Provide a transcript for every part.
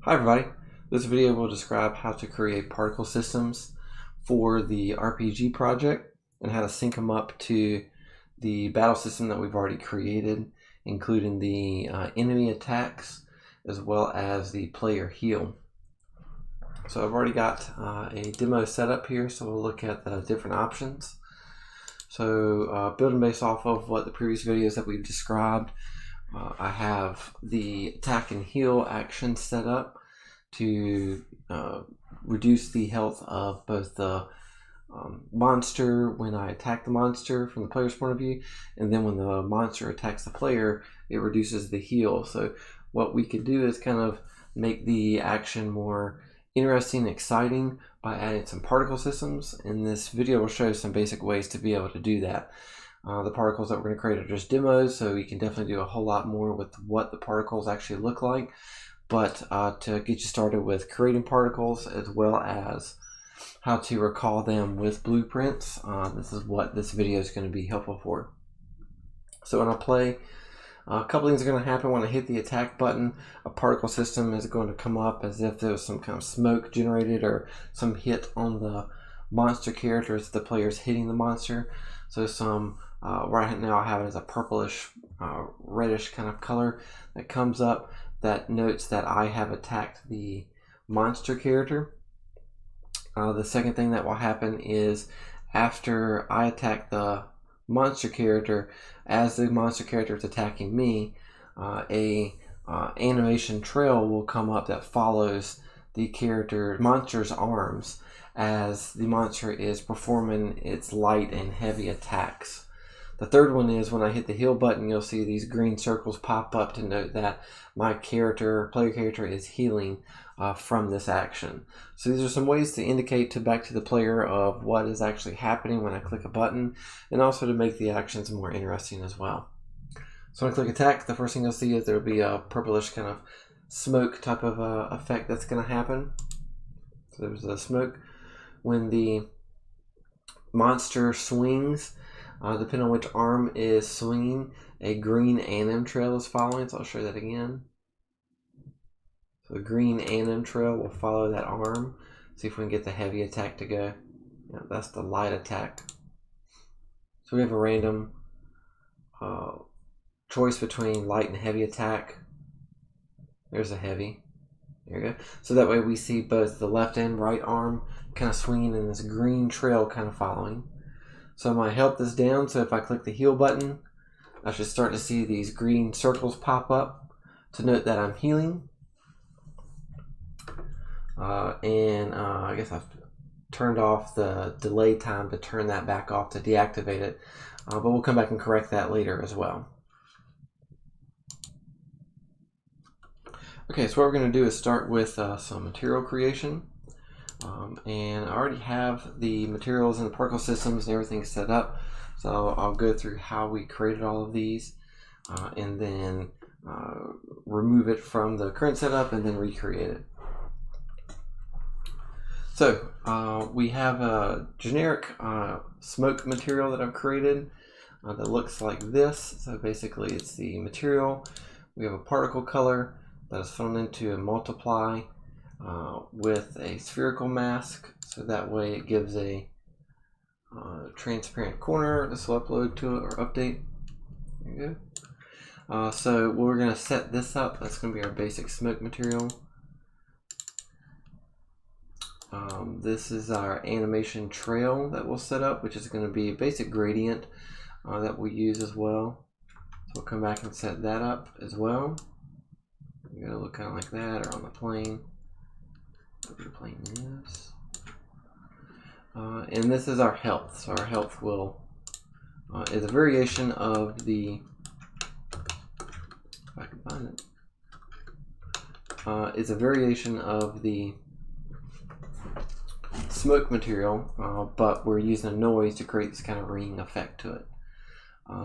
Hi everybody, this video will describe how to create particle systems for the RPG project and how to sync them up to the battle system that we've already created, including the enemy attacks as well as the player heal. So I've already got a demo set up here, so we'll look at the different options. So building based off of what the previous videos that we've described, I have the attack and heal action set up to reduce the health of both the monster when I attack the monster from the player's point of view, and then when the monster attacks the player, it reduces the heal. So what we could do is kind of make the action more interesting and exciting by adding some particle systems. In this video, we'll show some basic ways to be able to do that. The particles that we're going to create are just demos, so we can definitely do a whole lot more with what the particles actually look like. But to get you started with creating particles as well as how to recall them with blueprints, this is what this video is going to be helpful for. So when I play, a couple things are going to happen. When I hit the attack button, a particle system is going to come up as if there was some kind of smoke generated or some hit on the monster character as the player's hitting the monster. So some right now I have it as a purplish reddish kind of color that comes up that notes that I have attacked the monster character. The second thing that will happen is after I attack the monster character, as the monster character is attacking me, a animation trail will come up that follows the monster's arms as the monster is performing its light and heavy attacks. The third one is when I hit the heal button, you'll see these green circles pop up to note that my player character is healing from this action. So these are some ways to indicate back to the player of what is actually happening when I click a button, and also to make the actions more interesting as well. So when I click attack, the first thing you'll see is there will be a purplish kind of smoke type of effect that's going to happen. So there's the smoke. When the monster swings, depending on which arm is swinging, a green anim trail is following. So I'll show that again. So the green anim trail will follow that arm. See if we can get the heavy attack to go. Yeah, that's the light attack. So we have a random choice between light and heavy attack. There's a heavy. There you go. So that way we see both the left and right arm kind of swinging and this green trail kind of following. So my health is down, so if I click the heal button, I should start to see these green circles pop up to note that I'm healing. I guess I've turned off the delay time to turn that back off to deactivate it, but we'll come back and correct that later as well. Okay, so what we're going to do is start with some material creation. And I already have the materials and the particle systems and everything set up, so I'll go through how we created all of these and then remove it from the current setup and then recreate it. So we have a generic smoke material that I've created that looks like this. So basically it's the material. We have a particle color that is thrown into a multiply with a spherical mask, so that way it gives a transparent corner. This will upload to it or update. There you go. So we're going to set this up. That's going to be our basic smoke material. This is our animation trail that we'll set up, which is going to be a basic gradient that we use as well. So we'll come back and set that up as well. You're going to look kind of like that, or on the plane. Whatever the plane is. And this is our health. So our health is a variation of the, if I can find it, it's a variation of the smoke material, but we're using a noise to create this kind of ringing effect to it.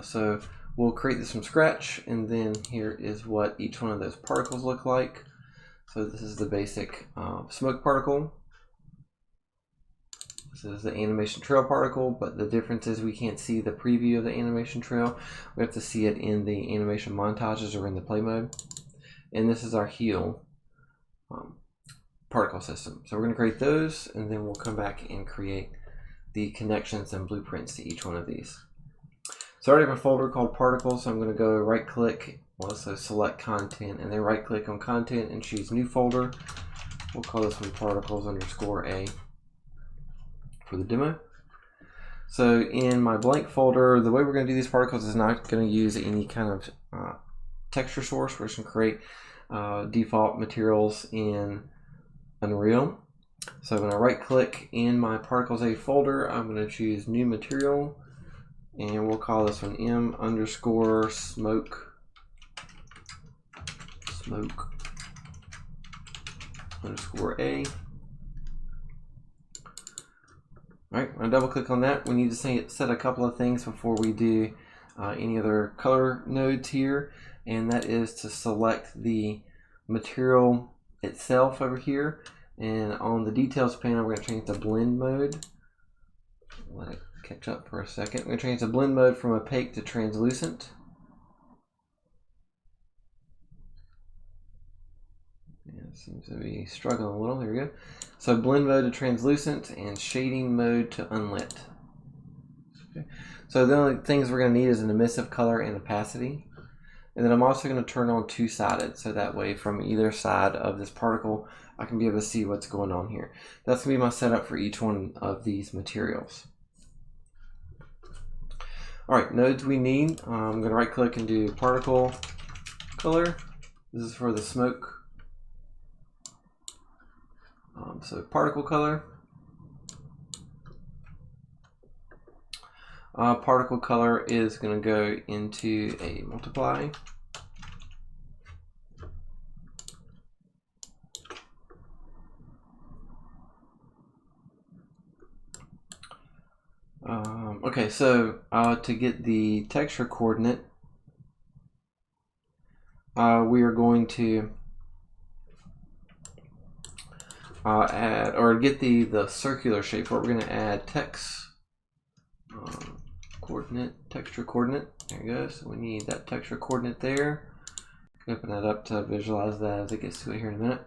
So we'll create this from scratch, and then here is what each one of those particles look like. So this is the basic smoke particle. This is the animation trail particle, but the difference is we can't see the preview of the animation trail. We have to see it in the animation montages or in the play mode. And this is our heal. particle system. So we're going to create those, and then we'll come back and create the connections and blueprints to each one of these. So I already have a folder called particles, so I'm going to go right click, also select content, and then right click on content and choose new folder. We'll call this one particles_A for the demo. So in my blank folder, the way we're going to do these particles is not going to use any kind of texture source. We're just going to create default materials in Unreal. So when I right click in my particles_A folder, I'm going to choose new material, and we'll call this one m_smoke_A. Alright, when I double click on that, we need to set a couple of things before we do any other color nodes here, and that is to select the material itself over here, and on the details panel we're going to change the blend mode. Let it catch up for a second. We're going to change the blend mode from opaque to translucent. Yeah, it seems to be struggling a little. There we go. So blend mode to translucent and shading mode to unlit. Okay. So the only things we're going to need is an emissive color and opacity. And then I'm also going to turn on two-sided, so that way from either side of this particle I can be able to see what's going on here. That's going to be my setup for each one of these materials. Alright, nodes we need. I'm going to right click and do particle color. This is for the smoke. So particle color. Particle color is going to go into a multiply. Okay, so to get the texture coordinate, we are going to add, or get the circular shape. We're going to add text coordinate, texture coordinate. There you go. So we need that texture coordinate there. Open that up to visualize that as it gets to it here in a minute.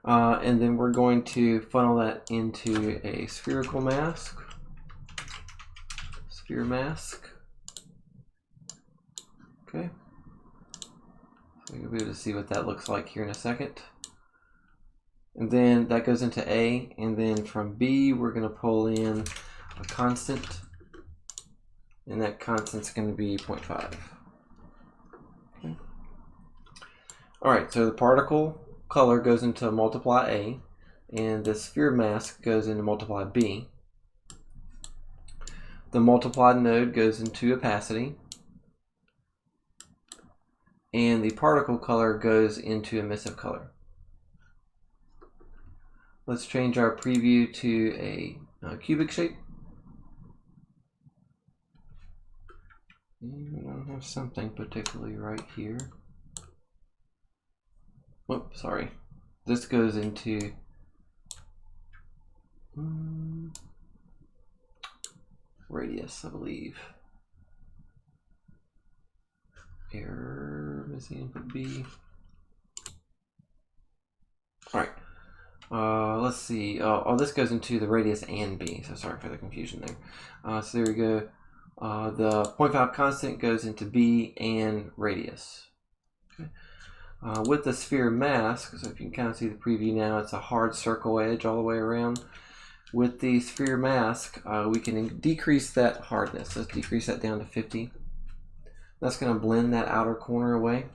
And then we're going to funnel that into a spherical mask. Sphere mask. Okay. So you'll be able to see what that looks like here in a second. And then that goes into A, and then from B we're going to pull in a constant, and that constant's going to be 0.5. Okay. Alright, so the particle color goes into multiply A, and the sphere mask goes into multiply B. The multiplied node goes into opacity, and the particle color goes into emissive color. Let's change our preview to a cubic shape. I don't have something particularly right here. Whoops, sorry. This goes into radius, I believe. Error, missing input B. Alright. Let's see. Oh, this goes into the radius and B, so sorry for the confusion there. So there we go. The 0.5 constant goes into B and radius. Okay. With the sphere mask, so if you can kind of see the preview now, it's a hard circle edge all the way around. With the sphere mask, we can decrease that hardness. Let's decrease that down to 50. That's going to blend that outer corner away.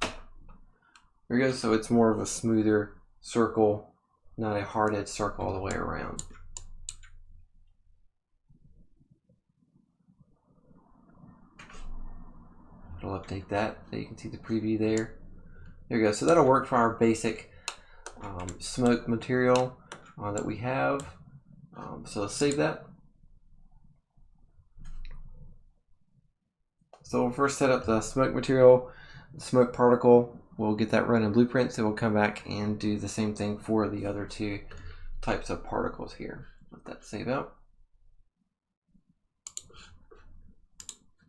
There we go. So it's more of a smoother circle, not a hard edge circle all the way around. I'll update that so you can see the preview there. There you go. So that'll work for our basic smoke material that we have. So let's save that. So we'll first set up the smoke material, the smoke particle. We'll get that run in blueprints, and we'll come back and do the same thing for the other two types of particles here. Let that save out.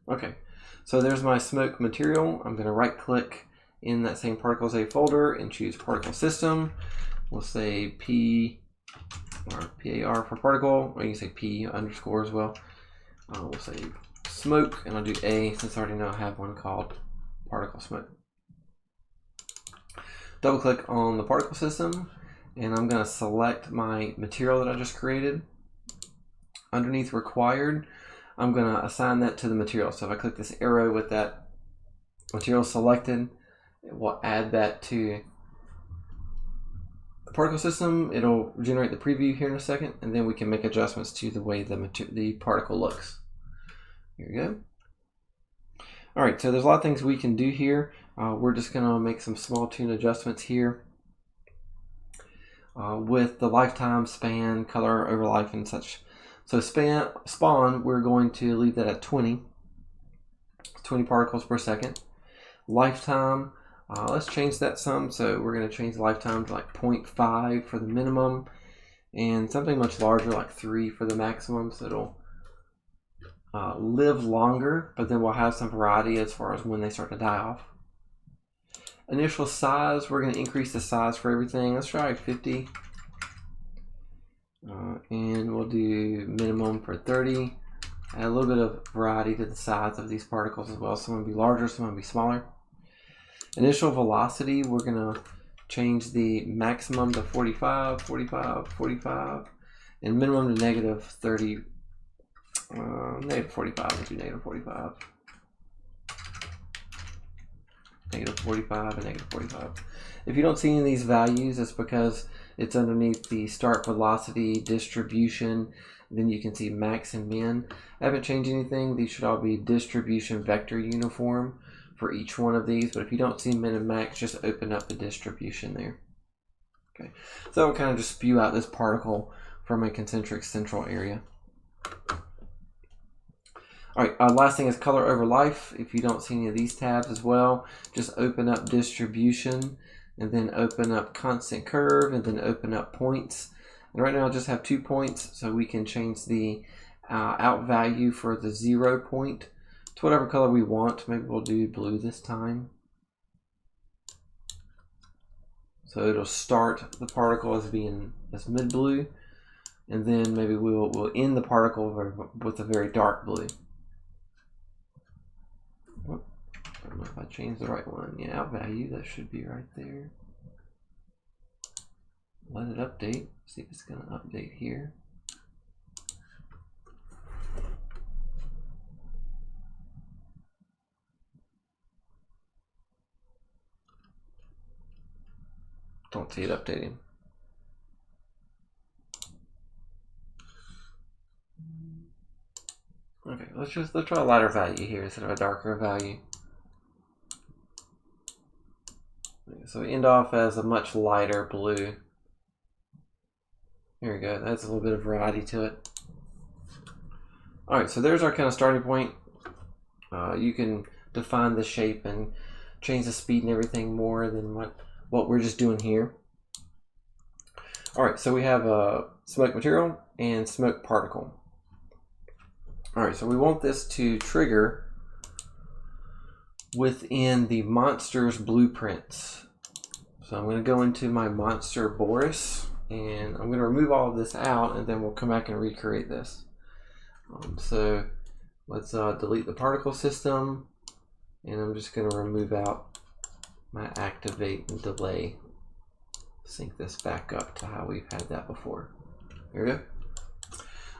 Okay, so there's my smoke material. I'm going to right click in that same particles A folder and choose particle system. We'll say P or PAR for particle, or you can say P underscore as well. We'll say smoke, and I'll do A since I already know I have one called particle smoke. Double click on the particle system, and I'm going to select my material that I just created. Underneath required, I'm going to assign that to the material. So if I click this arrow with that material selected, it will add that to the particle system. It'll generate the preview here in a second, and then we can make adjustments to the way the particle looks. Here we go. All right, so there's a lot of things we can do here. We're just going to make some small tune adjustments here with the lifetime, span, color over life, and such. So spawn, we're going to leave that at 20 particles per second. Lifetime, let's change that some. So we're going to change the lifetime to like 0.5 for the minimum, and something much larger like 3 for the maximum. So it'll live longer, but then we'll have some variety as far as when they start to die off. Initial size, we're going to increase the size for everything. Let's try 50. And we'll do minimum for 30. Add a little bit of variety to the size of these particles as well. Some will be larger, some will be smaller. Initial velocity, we're going to change the maximum to 45, 45, 45, and minimum to negative 30. Negative 45, we'll do negative 45. Negative 45 and negative 45. If you don't see any of these values, it's because it's underneath the start velocity distribution. Then you can see max and min. I haven't changed anything. These should all be distribution vector uniform for each one of these. But if you don't see min and max, just open up the distribution there. Okay, so that will kind of just spew out this particle from a concentric central area. All right, last thing is color over life. If you don't see any of these tabs as well, just open up distribution, and then open up constant curve, and then open up points. And right now I just have 2 points, so we can change the out value for the 0 point to whatever color we want. Maybe we'll do blue this time. So it'll start the particle as being as mid blue, and then maybe we'll end the particle with a very dark blue. I don't know if I changed the right one. Yeah, out value, that should be right there. Let it update. See if it's going to update here. Don't see it updating. Okay, let's try a lighter value here instead of a darker value. So we end off as a much lighter blue. Here we go. That's a little bit of variety to it. All right, so there's our kind of starting point. You can define the shape and change the speed and everything more than what we're just doing here. All right, so we have a smoke material and smoke particle. All right, so we want this to trigger within the monster's blueprints. So I'm going to go into my monster Boris, and I'm going to remove all of this out, and then we'll come back and recreate this. So let's delete the particle system, and I'm just going to remove out my activate and delay. Sync this back up to how we've had that before. Here we go.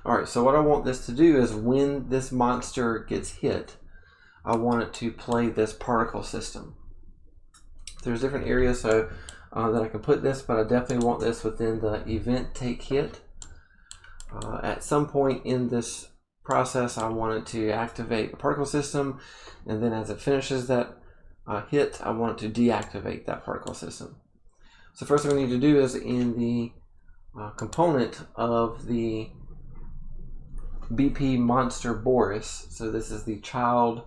All right, so what I want this to do is when this monster gets hit, I want it to play this particle system. There's different areas so that I can put this, but I definitely want this within the event take hit. At some point in this process, I want it to activate the particle system, and then as it finishes that hit, I want it to deactivate that particle system. So first thing we need to do is in the component of the BP monster Boris, so this is the child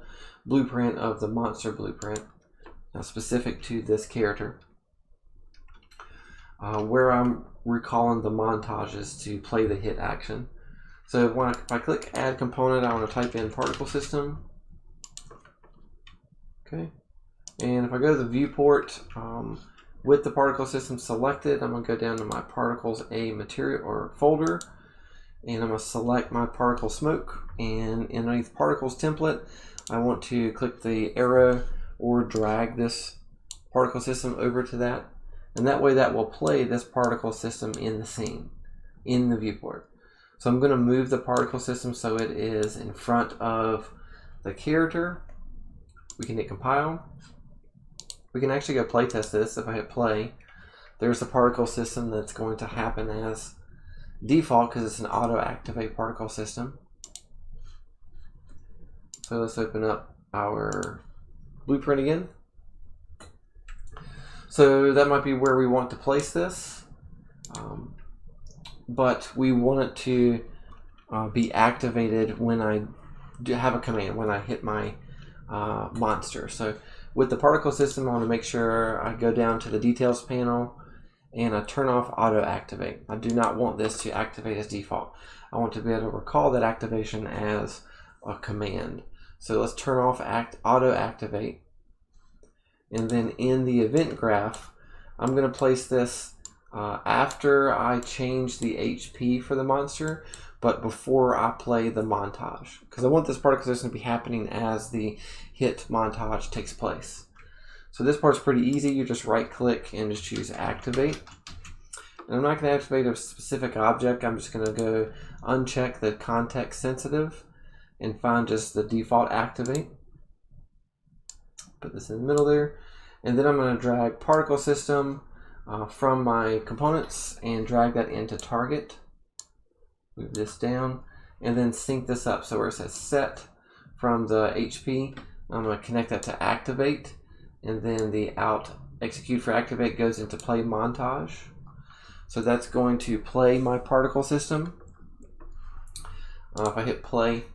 blueprint of the monster blueprint, specific to this character, where I'm recalling the montages to play the hit action. So if I click add component, I want to type in particle system. Okay, And if I go to the viewport with the particle system selected, I'm going to go down to my particles A material or folder, and I'm going to select my particle smoke, and underneath particles template I want to click the arrow or drag this particle system over to that, and that way that will play this particle system in the scene, in the viewport. So I'm going to move the particle system so it is in front of the character. We can hit compile. We can actually go play test this. If I hit play, there's the particle system that's going to happen as default because it's an auto activate particle system. So let's open up our blueprint again. So that might be where we want to place this, but we want it to be activated when I do have a command, when I hit my monster. So with the particle system, I want to make sure I go down to the details panel and I turn off auto activate. I do not want this to activate as default. I want to be able to recall that activation as a command. So let's turn off auto activate, and then in the event graph I'm going to place this after I change the HP for the monster, but before I play the montage, because I want this particle system to be happening as the hit montage takes place. So this part's pretty easy. You just right click and just choose activate. And I'm not going to activate a specific object. I'm just going to go uncheck the context sensitive and find just the default activate. Put this in the middle there. And then I'm going to drag particle system from my components and drag that into target. Move this down and then sync this up. So where it says set from the HP, I'm going to connect that to activate, and then the out execute for activate goes into play montage. So that's going to play my particle system. If I hit play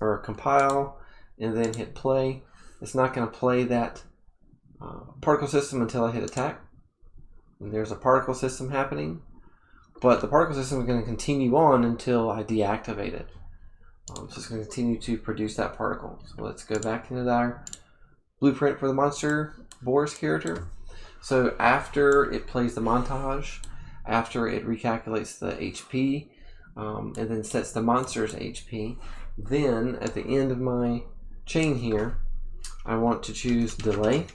or compile and then hit play, it's not going to play that particle system until I hit attack. And there's a particle system happening, but the particle system is going to continue on until I deactivate it. So it's going to continue to produce that particle. So let's go back into our blueprint for the monster Boris character. So after it plays the montage, after it recalculates the HP, and then sets the monster's HP, then at the end of my chain here, I want to choose delay.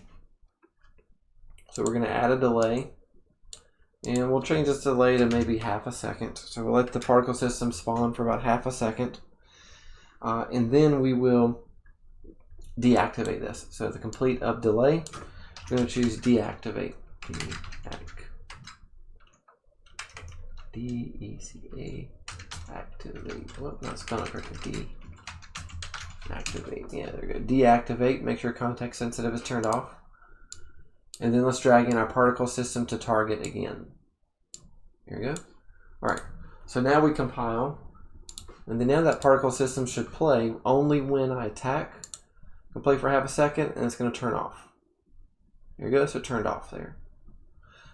So we're going to add a delay, and we'll change this delay to maybe half a second. So we'll let the particle system spawn for about half a second, and then we will deactivate this. So the complete of delay, we're going to choose deactivate. D-E-C-A, activate. Well, not spelling it correctly. Deactivate. Yeah, there we go. Deactivate. Make sure context sensitive is turned off. And then let's drag in our particle system to target again. Here we go. All right. So now we compile, and then now that particle system should play only when I attack. It'll play for half a second, and it's going to turn off. Here we go. So it turned off there.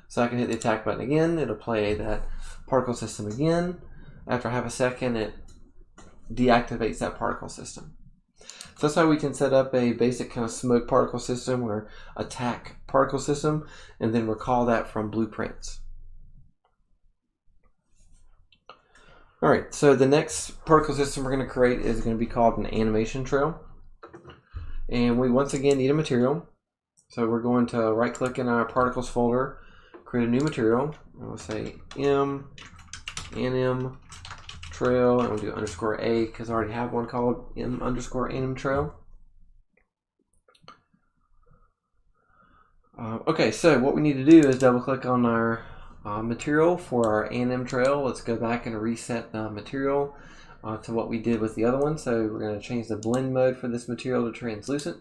So I can hit the attack button again. It'll play that particle system again. After half a second, it deactivates that particle system. So that's how we can set up a basic kind of smoke particle system or attack particle system, and then recall that from blueprints. All right, so the next particle system we're going to create is going to be called an animation trail. And we once again need a material. So we're going to right click in our particles folder, create a new material. We'll say anim trail, and we'll do underscore A because I already have one called underscore anim trail. Okay, so what we need to do is double click on our material for our anim trail. Let's go back and reset the material to what we did with the other one. So we're going to change the blend mode for this material to translucent,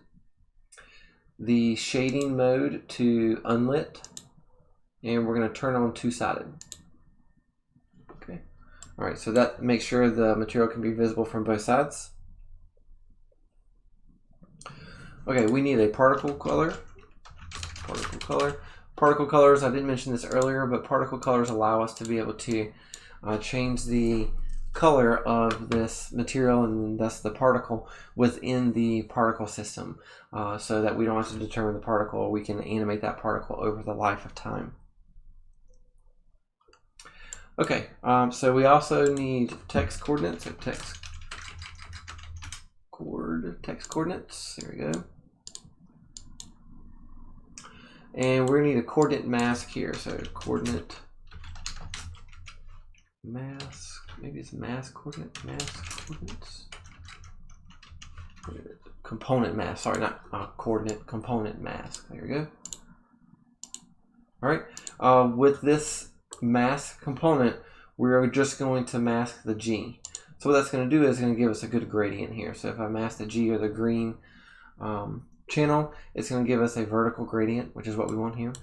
the shading mode to unlit, and we're going to turn on two-sided. Okay. All right, so that makes sure the material can be visible from both sides. Okay, we need a particle color. Particle colors, I didn't mention this earlier, but particle colors allow us to be able to change the color of this material and thus the particle within the particle system, so that we don't have to determine the particle. We can animate that particle over the life of time. Okay, so we also need text coordinates. So text coordinates. There we go. And we're gonna need a coordinate mask here. So coordinate mask. Maybe it's mask coordinates. Component mask. Sorry, not coordinate. Component mask. There we go. All right. With this mask component, we're just going to mask the G. So what that's going to do is going to give us a good gradient here. So if I mask the G or the green channel, it's going to give us a vertical gradient, which is what we want here.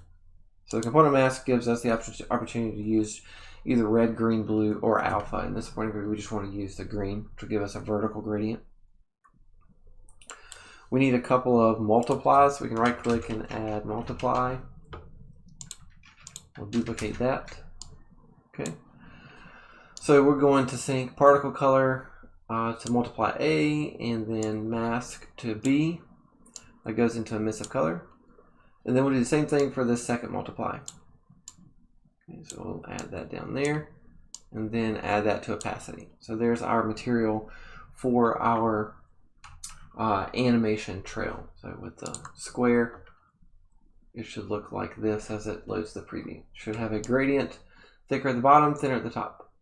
So the component mask gives us the opportunity to use either red, green, blue, or alpha. In this point of view, we just want to use the green to give us a vertical gradient. We need a couple of multiplies. So we can right click and add multiply. We'll duplicate that. Okay. So we're going to sync particle color to multiply A, and then mask to B. That goes into emissive color. And then we'll do the same thing for this second multiply. Okay, so we'll add that down there, and then add that to opacity. So there's our material for our animation trail. So with the square, it should look like this as it loads the preview. Should have a gradient, thicker at the bottom, thinner at the top.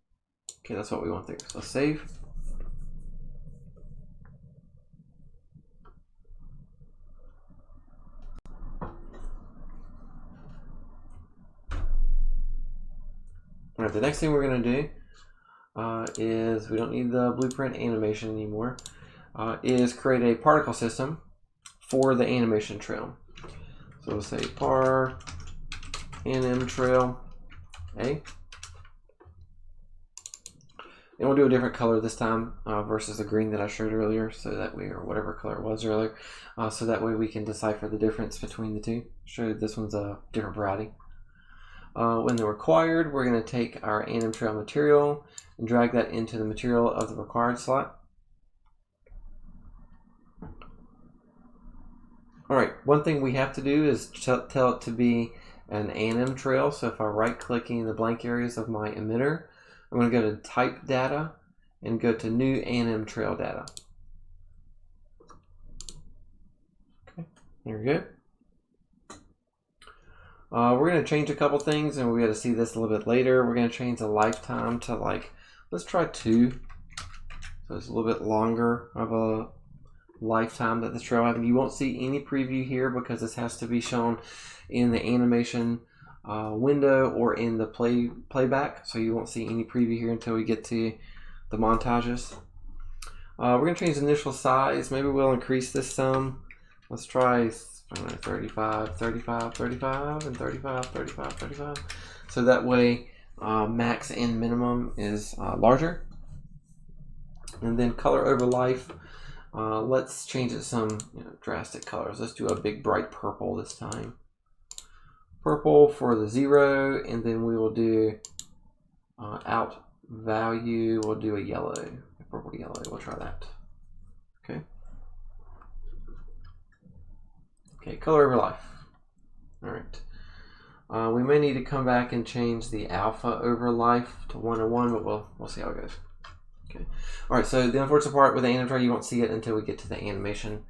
Okay, that's what we want there. So save. All right, the next thing we're going to do is, we don't need the blueprint animation anymore, is create a particle system for the animation trail. So we'll say par anim trail A. And we'll do a different color this time versus the green that I showed earlier, so that way, or whatever color it was earlier, so that way we can decipher the difference between the two. Showed this one's a different variety. When they're required, we're going to take our anim trail material and drag that into the material of the required slot. All right, one thing we have to do is tell it to be an anim trail. So if I right click in the blank areas of my emitter, I'm going to go to type data and go to new anim trail data. Okay, there we go. We're going to change a couple things, and we're going to see this a little bit later. We're going to change the lifetime to, like, let's try 2. So it's a little bit longer of a lifetime that this trail has. You won't see any preview here because this has to be shown in the animation window or in the playback. So you won't see any preview here until we get to the montages. We're going to change the initial size. Maybe we'll increase this some. Let's try 35, 35, 35, and 35, 35, 35. So that way max and minimum is larger. And then color over life, let's change it some drastic colors. Let's do a big bright purple this time. Purple for the 0, and then we will do out value, we'll do a yellow, a purple yellow, we'll try that. Okay. Okay, color over life. All right. We may need to come back and change the alpha over life to 101, but we'll see how it goes. Okay. All right. So the unfortunate part with the anim trail, you won't see it until we get to the animation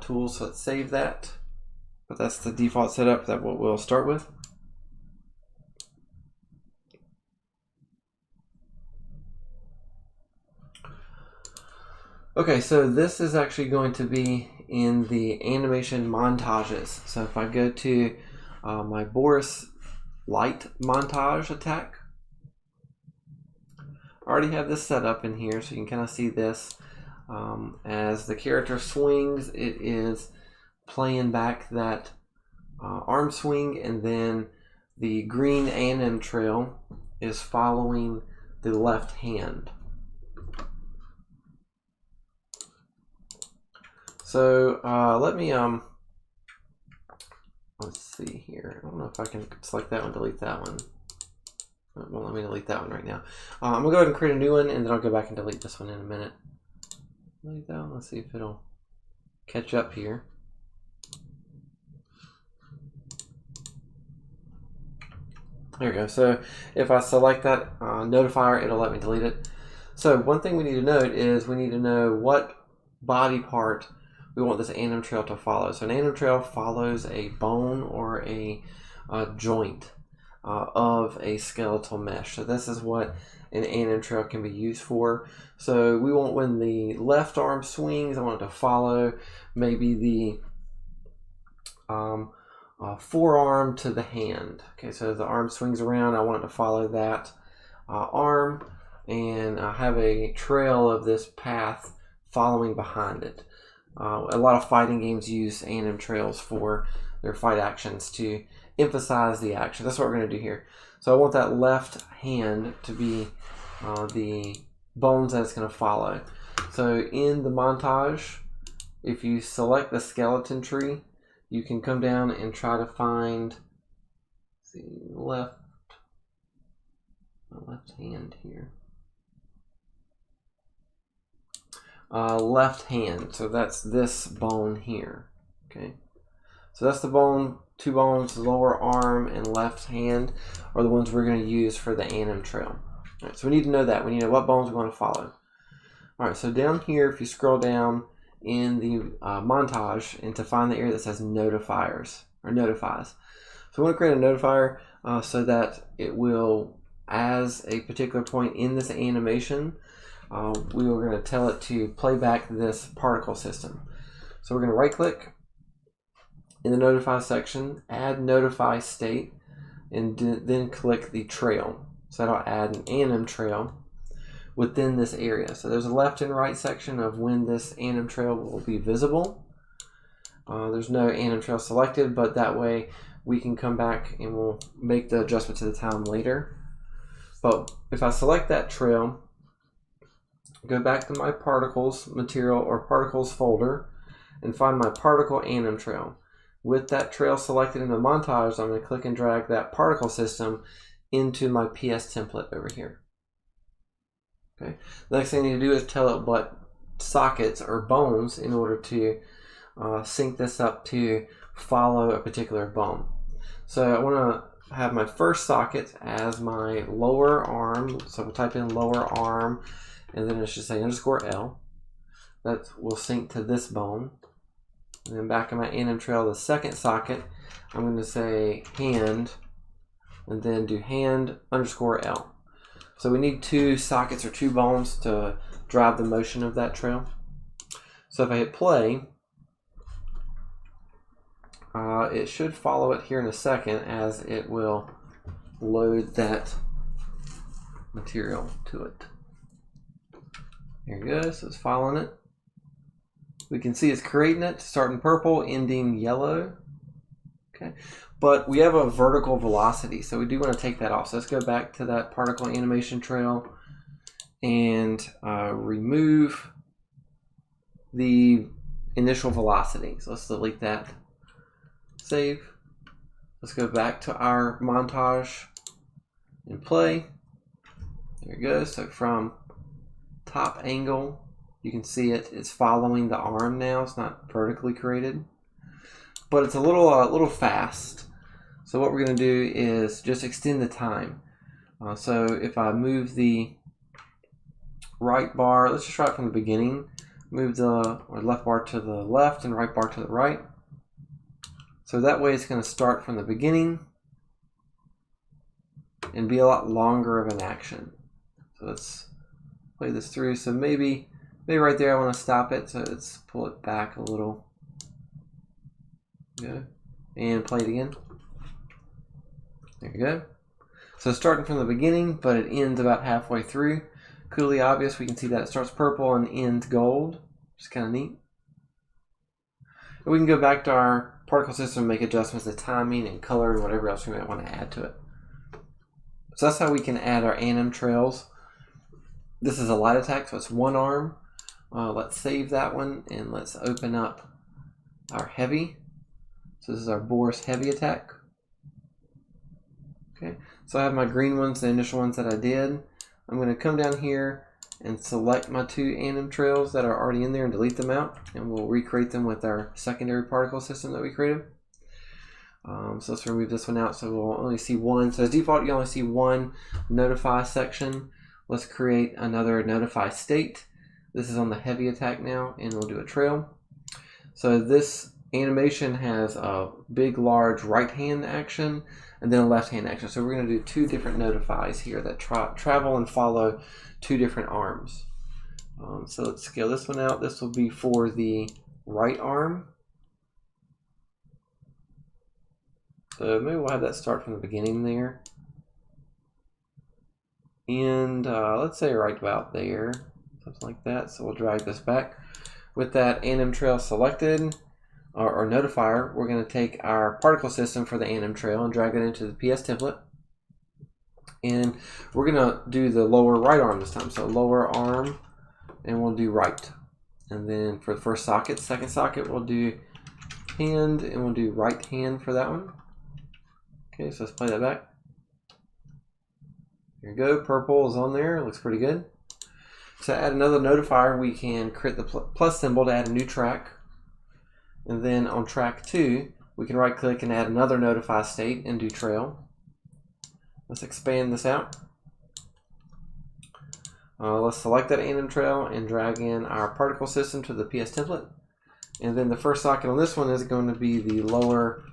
tools. So let's save that. But that's the default setup that we'll start with. Okay, so this is actually going to be in the animation montages. So if I go to my Boris light montage attack, I already have this set up in here, so you can kind of see this. As the character swings, it is playing back that arm swing, and then the green anim trail is following the left hand. So let me let's see here. I don't know if I can select that one, delete that one. Well, let me delete that one right now. I'm gonna go ahead and create a new one, and then I'll go back and delete this one in a minute. Delete that one. Let's see if it'll catch up here. There we go. So if I select that notifier, it'll let me delete it. So one thing we need to note is we need to know what body part we want this anim trail to follow. So an anim trail follows a bone or a joint of a skeletal mesh. So this is what an anim trail can be used for. So we want, when the left arm swings, I want it to follow maybe the forearm to the hand. Okay, so as the arm swings around, I want it to follow that arm and have a trail of this path following behind it. A lot of fighting games use anim trails for their fight actions to emphasize the action. That's what we're going to do here. So I want that left hand to be the bones that it's going to follow. So in the montage, if you select the skeleton tree, you can come down and try to find the left hand here. Left hand, so that's this bone here. Okay, so that's the bone, two bones, lower arm and left hand are the ones we're going to use for the anim trail. All right, so we need to know that. We need to know what bones we want to follow. All right, so down here, if you scroll down in the montage and to find the area that says notifiers or notifies. So we want to create a notifier so that it will, as a particular point in this animation, we were going to tell it to play back this particle system. So we're going to right click in the notify section, add notify state, and then click the trail. So that'll add an anim trail within this area. So there's a left and right section of when this anim trail will be visible. There's no anim trail selected, but that way we can come back and we'll make the adjustment to the time later. But if I select that trail, go back to my particles material or particles folder and find my particle anim trail. With that trail selected in the montage, I'm going to click and drag that particle system into my PS template over here. Okay. The next thing I need to do is tell it what sockets or bones in order to sync this up to follow a particular bone. So I want to have my first socket as my lower arm. So we'll type in lower arm and then it should say _L. That will sync to this bone. And then back in my anim trail, the second socket, I'm going to say hand and then do hand _L. So we need two sockets or two bones to drive the motion of that trail. So if I hit play, it should follow it here in a second as it will load that material to it. There you go, so it's following it. We can see it's creating it, starting purple, ending yellow. Okay, but we have a vertical velocity, so we do want to take that off. So let's go back to that particle animation trail and remove the initial velocity. So let's delete that. Save. Let's go back to our montage and play. There it goes. So from top angle, you can see it's following the arm now. It's not vertically created, but it's a little fast. So what we're going to do is just extend the time. So if I move the right bar, let's just try it from the beginning. Move the left bar to the left and right bar to the right. So that way it's going to start from the beginning and be a lot longer of an action. So let's play this through. So maybe right there I want to stop it. So let's pull it back a little. Good. And play it again. There you go. So starting from the beginning, but it ends about halfway through. Clearly obvious, we can see that it starts purple and ends gold, which is kind of neat. And we can go back to our particle system and make adjustments to timing and color and whatever else we might want to add to it. So that's how we can add our anim trails. This is a light attack, so it's one arm. Let's save that one and let's open up our heavy. So this is our Boris heavy attack. Okay, So I have my green ones, the initial ones that I did. I'm going to come down here and select my 2 anim trails that are already in there and delete them out, and we'll recreate them with our secondary particle system that we created. So let's remove this one out so we'll only see one. So as default, you only see one notify section. Let's create another notify state. This is on the heavy attack now, and we'll do a trail. So this animation has a big, large right hand action and then a left hand action. So we're going to do 2 different notifies here that travel and follow 2 different arms. So let's scale this one out. This will be for the right arm. So maybe we'll have that start from the beginning there. And let's say right about there, something like that. So we'll drag this back. With that anim trail selected, or notifier, we're going to take our particle system for the anim trail and drag it into the PS template. And we're going to do the lower right arm this time. So lower arm, and we'll do right. And then for the first socket, second socket, we'll do hand, and we'll do right hand for that one. Okay, so let's play that back. There you go, purple is on there, looks pretty good. To add another notifier, we can create the plus symbol to add a new track. And then on track 2, we can right click and add another notify state and do trail. Let's expand this out. Let's select that anim trail and drag in our particle system to the PS template. And then the first socket on this one is going to be the lower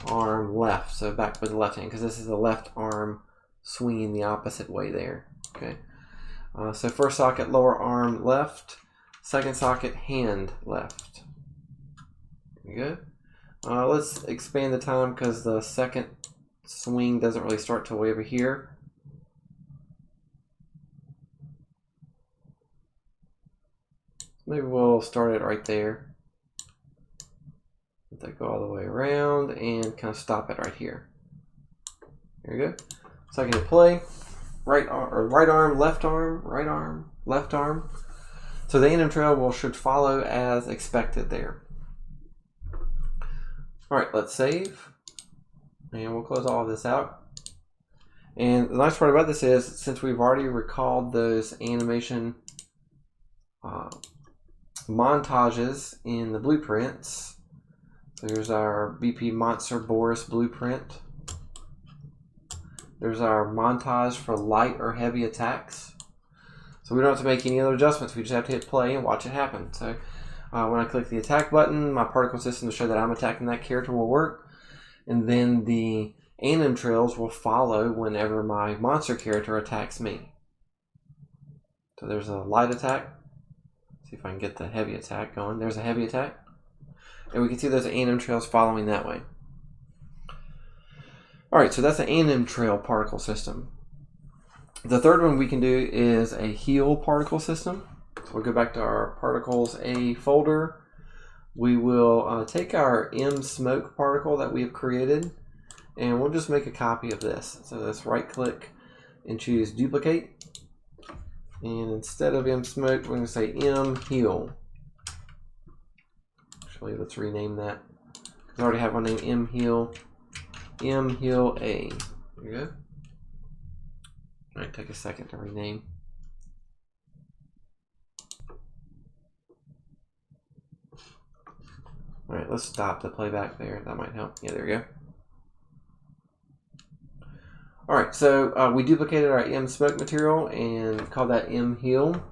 arm left, so back with the left hand, because this is the left arm swinging the opposite way there. Okay, so first socket lower arm left, second socket hand left. There you go. Let's expand the time because the second swing doesn't really start till way over here. Maybe we'll start it right there. Let that go all the way around and kind of stop it right here. There you go. So I can hit play. Right arm, left arm, right arm, left arm. So the anim trail should follow as expected there. All right, let's save. And we'll close all of this out. And the nice part about this is, since we've already recalled those animation montages in the blueprints, so here's our BP Monster Boris blueprint. There's our montage for light or heavy attacks. So we don't have to make any other adjustments. We just have to hit play and watch it happen. So when I click the attack button, my particle system to show that I'm attacking that character will work. And then the anim trails will follow whenever my monster character attacks me. So there's a light attack. See if I can get the heavy attack going. There's a heavy attack. And we can see those anim trails following that way. Alright, so that's an anim trail particle system. The third one we can do is a heal particle system. So we'll go back to our particles A folder. We will take our M smoke particle that we have created, and we'll just make a copy of this. So let's right click and choose duplicate. And instead of M smoke, we're going to say M heal. Actually, let's rename that. I already have one named M heal. M heal A. There you go. Might take a second to rename. All right, let's stop the playback there. That might help. Yeah, there we go. All right, so we duplicated our M smoke material and called that M heal.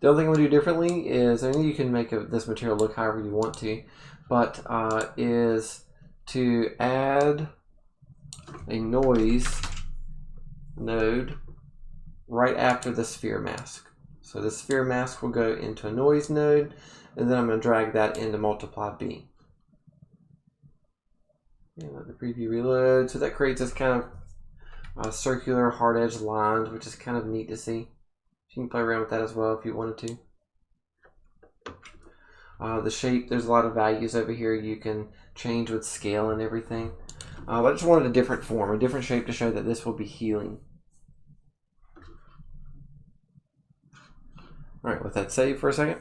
The only thing we'll do differently is, I mean, you can make this material look however you want to, but is to add a noise node right after the sphere mask. So the sphere mask will go into a noise node, and then I'm going to drag that into multiply B. And let the preview reload. So that creates this kind of circular hard edge lines, which is kind of neat to see. You can play around with that as well if you wanted to. The shape, there's a lot of values over here you can change with scale and everything. But I just wanted a different form, a different shape to show that this will be healing. All right, let that save for a second.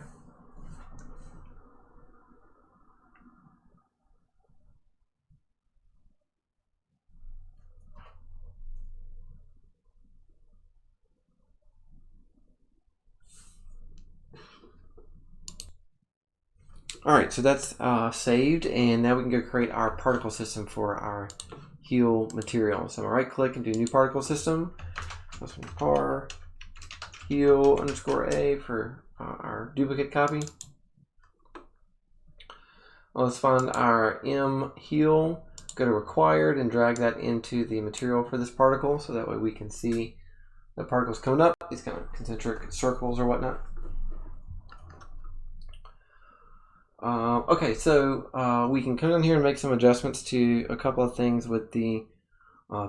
All right, so that's saved, and now we can go create our particle system for our heel material. So I'm gonna right click and do new particle system. This one par heel _a for our duplicate copy. Well, let's find our M heel, go to required and drag that into the material for this particle, so that way we can see the particles coming up, these kind of concentric circles or whatnot. Okay, so we can come in here and make some adjustments to a couple of things with the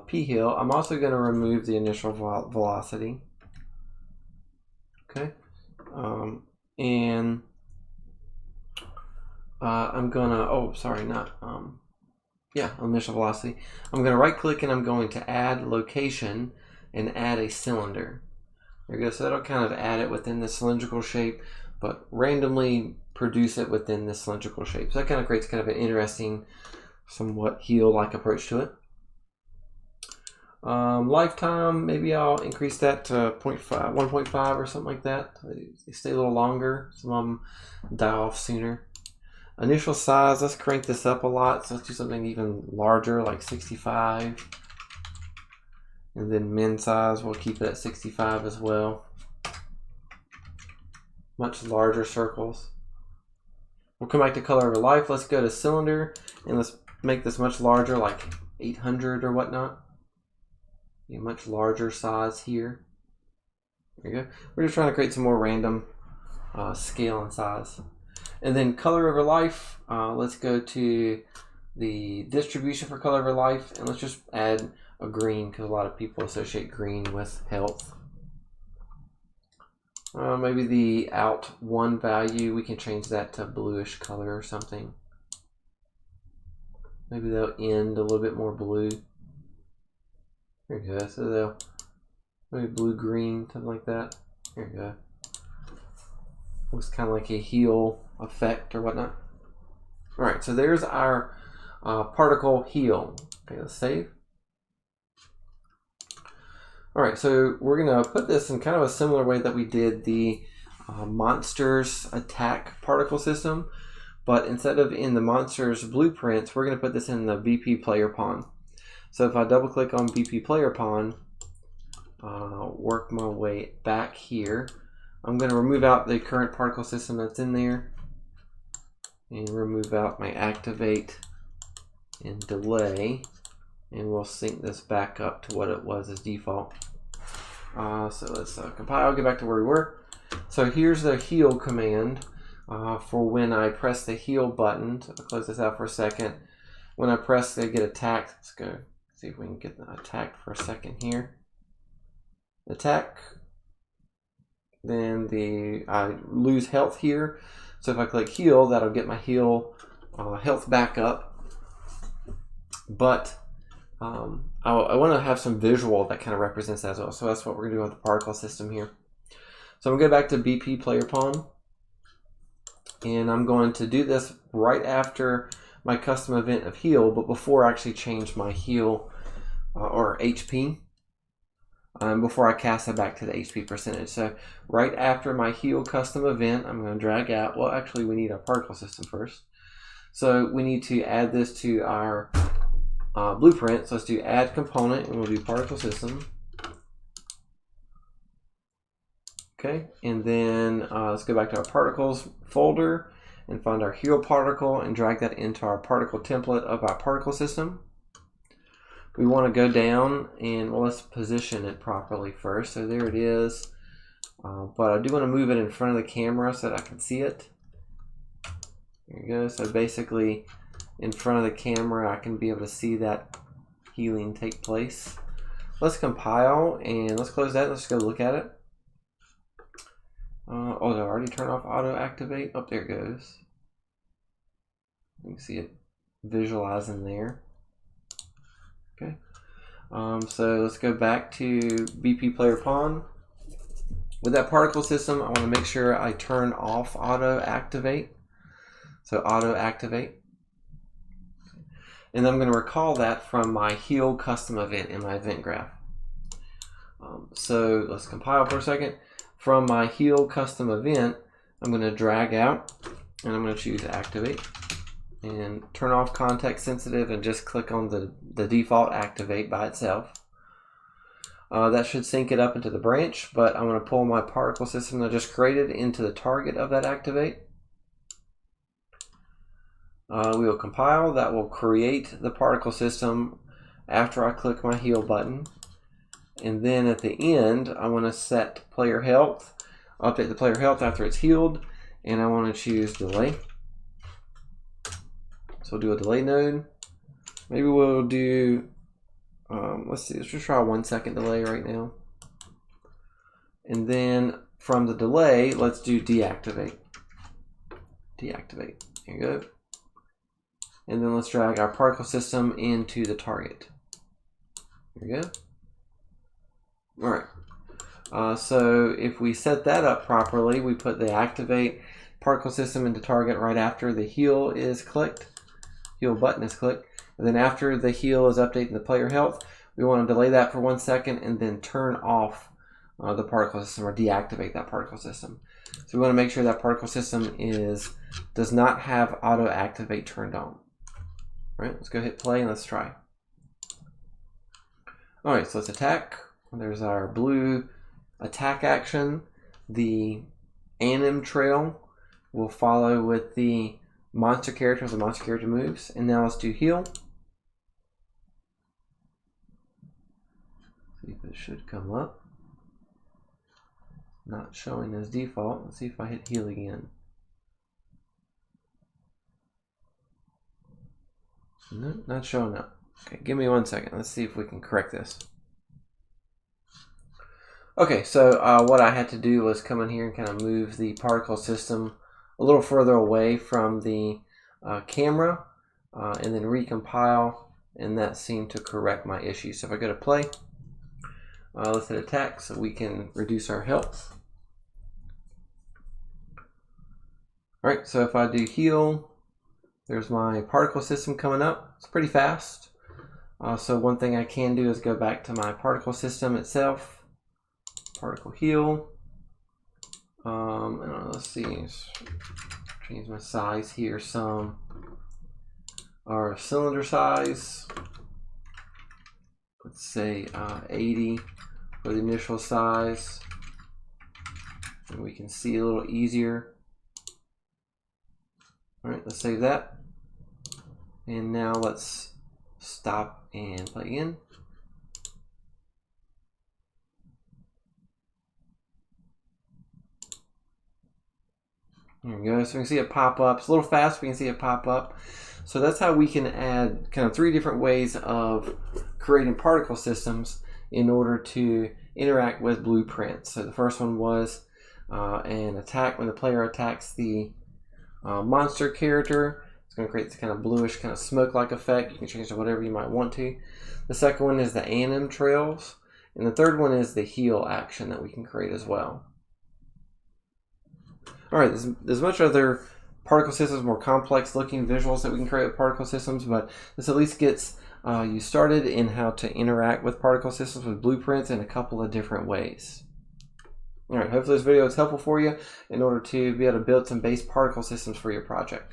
P heel. I'm also going to remove the initial velocity. Okay, and I'm gonna, initial velocity. I'm going to right click and I'm going to add location and add a cylinder. There you go. So that'll kind of add it within the cylindrical shape, but randomly produce it within the cylindrical shape. So that kind of creates kind of an interesting, somewhat heel-like approach to it. Lifetime, maybe I'll increase that to 1.5 or something like that. They stay a little longer. Some of them die off sooner. Initial size, let's crank this up a lot. So let's do something even larger, like 65. And then min size, we'll keep it at 65 as well. Much larger circles. We'll come back to color over life. Let's go to cylinder and let's make this much larger, like 800 or whatnot. A much larger size here. There you go. We're just trying to create some more random scale and size. And then color over life, let's go to the distribution for color over life and let's just add a green because a lot of people associate green with health. Maybe the out 1 value, we can change that to bluish color or something. Maybe they'll end a little bit more blue. There you go. So they'll maybe blue green, something like that. There you go. Looks kind of like a heel effect or whatnot. All right, so there's our particle heel. Okay, let's save. All right, so we're gonna put this in kind of a similar way that we did the monsters attack particle system, but instead of in the monsters blueprints, we're gonna put this in the BP player pawn. So if I double click on BP player pawn, work my way back here, I'm gonna remove out the current particle system that's in there and remove out my activate and delay. And we'll sync this back up to what it was as default. So let's compile, get back to where we were. So here's the heel command for when I press the heel button. So I'll close this out for a second. When I press, they get attacked. Let's go see if we can get attacked for a second here. Attack. Then I lose health here. So if I click heal, that'll get my heal health back up. But I want to have some visual that kind of represents that as well. So that's what we're going to do with the particle system here. So I'm going to go back to BP player pawn. And I'm going to do this right after my custom event of heal, but before I actually change my heal or HP. Before I cast it back to the HP percentage. So right after my heal custom event, I'm going to drag out, well actually we need a particle system first. So we need to add this to our blueprint. So let's do add component and we'll do particle system. Okay, and then let's go back to our particles folder and find our heal particle and drag that into our particle template of our particle system. We want to go down and well, let's position it properly first. So there it is. But I do want to move it in front of the camera so that I can see it. There you go. So basically in front of the camera, I can be able to see that healing take place. Let's compile and let's close that. Let's go look at it. Oh, did I already turn off auto activate? Oh, there it goes. You can see it visualizing there. Okay. So let's go back to BP player pawn. With that particle system, I want to make sure I turn off auto activate. So auto activate. And I'm going to recall that from my heal custom event in my event graph. So let's compile for a second. From my heal custom event, I'm going to drag out and I'm going to choose activate and turn off context sensitive and just click on the default activate by itself. That should sync it up into the branch, but I'm going to pull my particle system that I just created into the target of that activate. We will compile. That will create the particle system after I click my heal button. And then at the end, I want to set player health, update the player health after it's healed, and I want to choose delay. So we'll do a delay node. Maybe we'll do, let's see, let's just try a 1 second delay right now. And then from the delay, let's do deactivate. Deactivate. Here you go. And then let's drag our particle system into the target. There we go. All right. So if we set that up properly, we put the activate particle system into target right after the heal is clicked. Heal button is clicked. And then after the heal is updating the player health, we want to delay that for 1 second and then turn off the particle system or deactivate that particle system. So we want to make sure that particle system does not have auto activate turned on. All right, let's go hit play and let's try. All right, so let's attack. There's our blue attack action. The anim trail will follow with the monster character as the monster character moves. And now let's do heal. See if it should come up. Not showing as default. Let's see if I hit heal again. No, not showing up. Okay, give me 1 second. Let's see if we can correct this. Okay, so what I had to do was come in here and kind of move the particle system a little further away from the camera and then recompile, and that seemed to correct my issue. So if I go to play, let's hit attack so we can reduce our health. All right, so if I do heal, there's my particle system coming up. It's pretty fast. So one thing I can do is go back to my particle system itself. Particle heal. And let's see. Change my size here some. Our cylinder size. Let's say 80 for the initial size. And we can see a little easier. All right, let's save that. And now let's stop and play again. There we go. So we can see it pop up. It's a little fast, but we can see it pop up. So that's how we can add kind of 3 different ways of creating particle systems in order to interact with blueprints. So the first one was an attack when the player attacks the monster character. It's going to create this kind of bluish kind of smoke-like effect. You can change to whatever you might want to. The second one is the anim trails. And the third one is the heal action that we can create as well. All right, there's much other particle systems, more complex looking visuals that we can create with particle systems, but this at least gets you started in how to interact with particle systems with blueprints in a couple of different ways. All right, hopefully this video is helpful for you in order to be able to build some base particle systems for your project.